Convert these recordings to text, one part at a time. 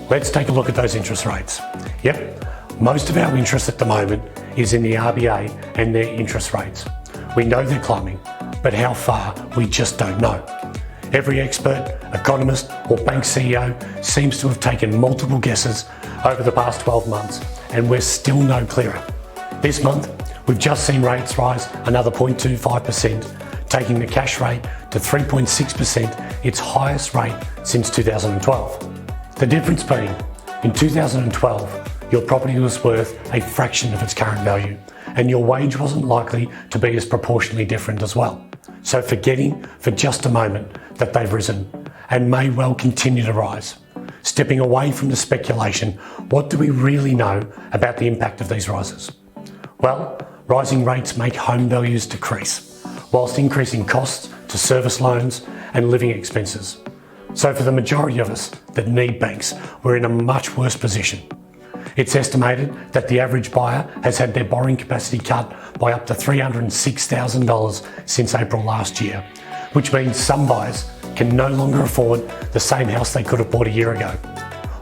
Let's take a look at those interest rates. Yep, most of our interest at the moment is in the RBA and their interest rates. We know they're climbing, but how far, we just don't know. Every expert, economist or bank CEO seems to have taken multiple guesses over the past 12 months, and we're still no clearer. This month, we've just seen rates rise another 0.25%, taking the cash rate to 3.6%, its highest rate since 2012. The difference being, in 2012, your property was worth a fraction of its current value, and your wage wasn't likely to be as proportionally different as well. So forgetting for just a moment that they've risen, and may well continue to rise. Stepping away from the speculation, what do we really know about the impact of these rises? Well, rising rates make home values decrease, whilst increasing costs to service loans and living expenses. So for the majority of us that need banks, we're in a much worse position. It's estimated that the average buyer has had their borrowing capacity cut by up to $306,000 since April last year, which means some buyers can no longer afford the same house they could have bought a year ago.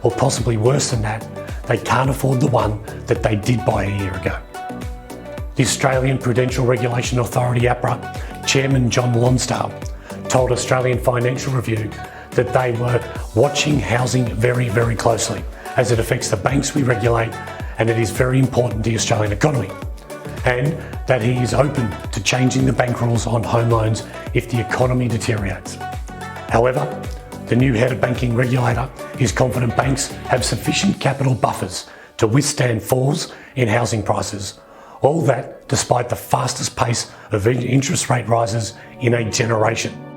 Or possibly worse than that, they can't afford the one that they did buy a year ago. The Australian Prudential Regulation Authority, APRA, Chairman John Lonsdale, told Australian Financial Review that they were watching housing very, very closely as it affects the banks we regulate, and it is very important to the Australian economy. And that he is open to changing the bank rules on home loans if the economy deteriorates. However, the new head of banking regulator is confident banks have sufficient capital buffers to withstand falls in housing prices. All that despite the fastest pace of interest rate rises in a generation.